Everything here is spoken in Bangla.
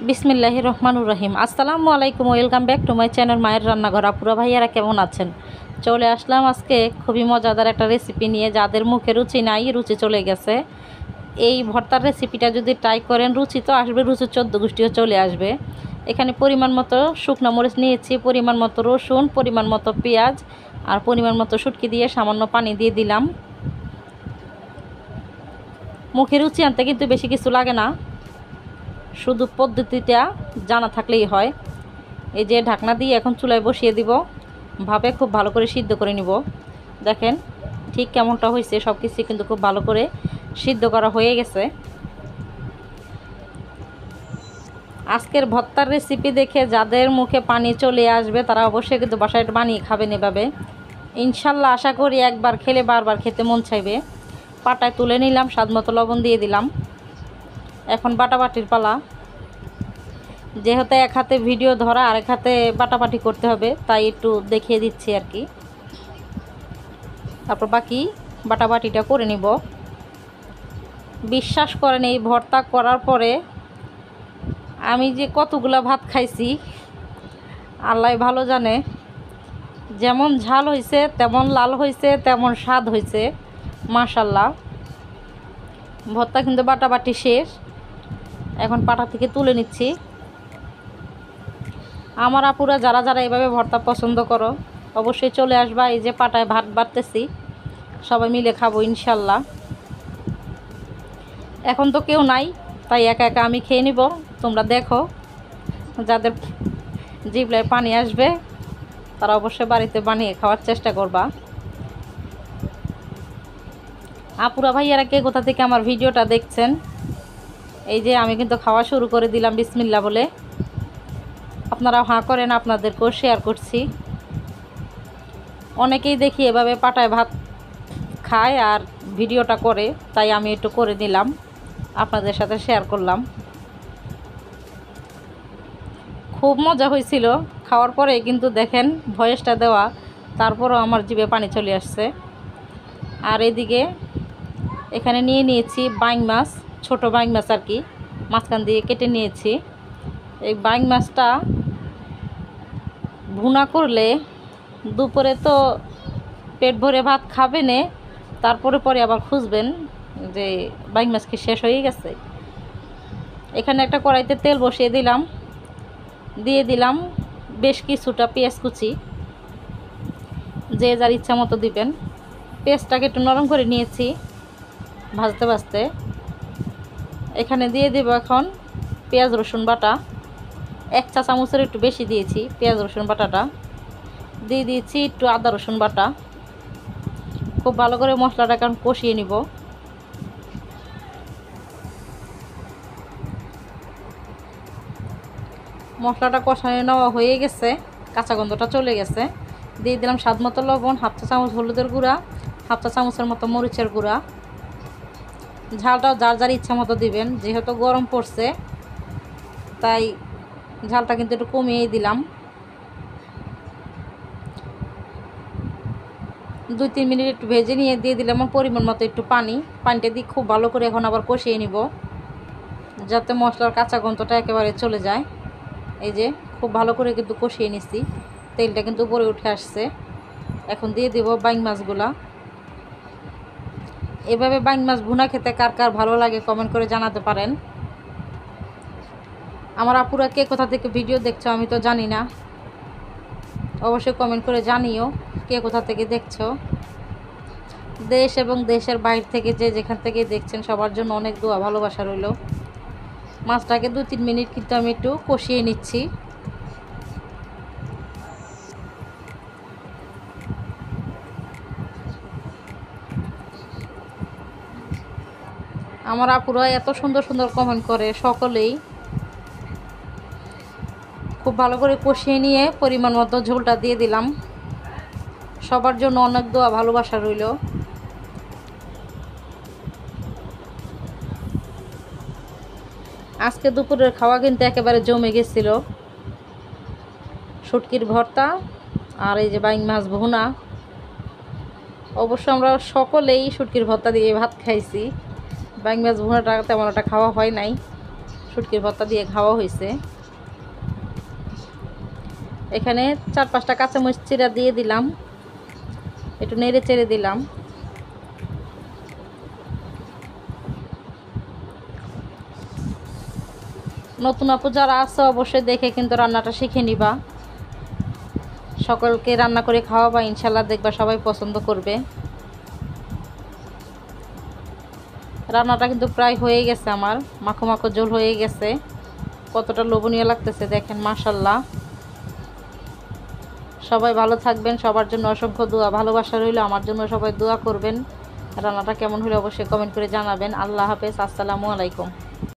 বিসমিল্লাহির রহমানুর রহিম। আসসালামু আলাইকুম, welcome back to my channel মায়ের রান্নাঘর। আপুরা ভাইয়ারা কেমন আছেন? চলে আসলাম আজকে খুবই মজাদার একটা রেসিপি নিয়ে। যাদের মুখে রুচি নাই, রুচি চলে গেছে। এই ভর্তার রেসিপিটা যদি ট্রাই করেন, রুচি তো আসবে, রুচি 14 গোষ্ঠীও চলে আসবে। এখানে পরিমাণ মতো শুকনো মরিচ নিয়েছি, পরিমাণ মতো রসুন, পরিমাণ মতো পেঁয়াজ আর পরিমাণ মতো শুটকি দিয়ে সামান্য পানি দিয়ে দিলাম। মুখে রুচি আনতে কিন্তু বেশি কিছু লাগে না, শুধু পদ্ধতিটা জানা থাকলেই হয়। এই যে ঢাকনা দিয়ে এখন চুলায় বসিয়ে দিব, ভাবে খুব ভালো করে সিদ্ধ করে নিব। দেখেন ঠিক কেমনটা হয়েছে, সব কিছু কিন্তু খুব ভালো করে সিদ্ধ করা হয়ে গেছে। আজকের ভর্তার রেসিপি দেখে যাদের মুখে পানি চলে আসবে তারা অবশ্যই কিন্তু বাসায় বানিয়ে খাবেন এভাবে। ইনশাল্লাহ আশা করি একবার খেলে বারবার খেতে মন চাইবে। পাটায় তুলে নিলাম, স্বাদ মতো লবণ দিয়ে দিলাম। এখন বাটাবাটির পালা। যেহেতু এক হাতে ভিডিও ধরা আর এক হাতে বাটাবাটি করতে হবে, তাই একটু দেখিয়ে দিচ্ছি আর কি। তারপর বাকি বাটাবাটিটা করে নিব। বিশ্বাস করেন, এই ভর্তা করার পরে আমি যে কতগুলা ভাত খাইছি আল্লাহ ভালো জানে। যেমন ঝাল হয়েছে, তেমন লাল হয়েছে, তেমন স্বাদ হয়েছে, মাশাল্লাহ। ভর্তা কিন্তু বাটাবাটি শেষ, এখন পাটা থেকে তুলে নিচ্ছি। আমার আপুরা যারা যারা এভাবে ভর্তা পছন্দ করো অবশ্যই চলে আসবা। এই যে পাটায় ভাত বাড়তেছি, সবাই মিলে খাবো ইনশাল্লাহ। এখন তো কেউ নাই, তাই একা একা আমি খেয়ে নিব। তোমরা দেখো, যাদের জিভলায় পানি আসবে তারা অবশ্যই বাড়িতে বানিয়ে খাওয়ার চেষ্টা করবা। আপুরা ভাইয়ারা কে কোথা থেকে আমার ভিডিওটা দেখছেন, এই যে আমি কিন্তু খাওয়া শুরু করে দিলাম বিসমিল্লাহ বলে। আপনারাও হাঁ করেন, আপনাদেরকেও শেয়ার করছি। অনেকেই দেখি এভাবে পাটায় ভাত খায় আর ভিডিওটা করে, তাই আমি একটু করে নিলাম, আপনাদের সাথে শেয়ার করলাম। খুব মজা হয়েছিল খাওয়ার পরে, কিন্তু দেখেন ভয়েসটা দেওয়া তারপরও আমার জিভে পানি চলে আসছে। আর এদিকে এখানে নিয়ে নিয়েছি বাইং মাছ, ছোট বাইং মাছ আর কি, মাঝখান দিয়ে কেটে নিয়েছি। এই বাইং মাছটা ভুনা করলে দুপুরে তো পেট ভরে ভাত খাবেন, তারপরে পরে আবার খুঁজবেন যে বাইং মাছ কি শেষ হয়ে গেছে। এখানে একটা কড়াইতে তেল বসিয়ে দিলাম, দিয়ে দিলাম বেশ কিছুটা পেঁয়াজ কুচি, যে যার ইচ্ছা মতো দিবেন। পেঁয়াজটাকে একটু নরম করে নিয়েছি ভাজতে ভাজতে। এখানে দিয়ে দেব এখন পেঁয়াজ রসুন বাটা, 1 চা চামচের একটু বেশি দিয়েছি পেঁয়াজ রসুন বাটাটা। দিয়ে দিয়েছি একটু আদা রসুন বাটা। খুব ভালো করে মশলাটা এখন কষিয়ে নিব। মশলাটা কষানো নেওয়া হয়ে গেছে, কাঁচা গন্ধটা চলে গেছে। দিয়ে দিলাম স্বাদ মতো লবণ, 1/2 চা চামচ হলুদের গুঁড়া, 1/2 চা চামচের মতো মরিচের গুঁড়া। ঝালটাও যার যার ইচ্ছা মতো দিবেন, যেহেতু গরম পড়ছে তাই ঝালটা কিন্তু একটু কমিয়েই দিলাম। 2-3 মিনিট একটু ভেজে নিয়ে দিয়ে দিলাম পরিমাণ মতো একটু পানিটা দিয়ে খুব ভালো করে এখন আবার কষিয়ে নিব, যাতে মশলার কাঁচা গন্ধটা একেবারে চলে যায়। এই যে খুব ভালো করে কিন্তু কষিয়ে নিচ্ছি, তেলটা কিন্তু উপরে উঠে আসছে। এখন দিয়ে দেব বাইং মাছগুলা। এভাবে বাইং মাছ ভুনা খেতে কার কার ভালো লাগে কমেন্ট করে জানাতে পারেন। আমার আপুরা কে কোথা থেকে ভিডিও দেখছো আমি তো জানি না, অবশ্যই কমেন্ট করে জানিও কে কোথা থেকে দেখছো। দেশ এবং দেশের বাইরে থেকে যে যেখান থেকে দেখছেন সবার জন্য অনেক দোয়া ভালোবাসা রইল। মাছটাকে 2-3 মিনিট কিন্তু আমি একটু কষিয়ে নিচ্ছি। আমার আপুরা এত সুন্দর সুন্দর কমেন্ট করে, সকলেই খুব ভালো করে কষিয়ে নিয়ে পরিমাণ মতো ঝোলটা দিয়ে দিলাম। সবার জন্য অনেক দোয়া ভালোবাসা রইল। আজকে দুপুরের খাওয়া কিন্তু একেবারে জমে গেছিল। শুটকির ভর্তা আর এই যে বাইং মাছ ভুনা। অবশ্য আমরা সকলেই শুটকির ভর্তা দিয়ে ভাত খাইছি, বাইং মাছ ভুনাটা তেমন একটা খাওয়া হয় নাই। শুটকির ভর্তা দিয়ে খাওয়া হয়েছে। এখানে 4-5টা কাঁচামরিচ চিরা দিয়ে দিলাম, একটু নেড়ে চেড়ে দিলাম। নতুন আপু যারা আছে অবশ্যই দেখে কিন্তু রান্নাটা শিখে নিবা, সকলকে রান্না করে খাওয়াবা, ইনশাল্লাহ দেখবা সবাই পছন্দ করবে। রান্নাটা কিন্তু প্রায় হয়ে গেছে, আমার মাখো মাখো ঝোল হয়ে গেছে। কতটা লোভনীয় লাগতেছে দেখেন, মাশাল্লাহ। সবাই ভালো থাকবেন, সবার জন্য অসংখ্য দোয়া ভালোবাসা রইল, আমার জন্য সবাই দোয়া করবেন। রান্নাটা কেমন হলে অবশ্যই কমেন্ট করে জানাবেন। আল্লাহ হাফেজ, আসসালামু আলাইকুম।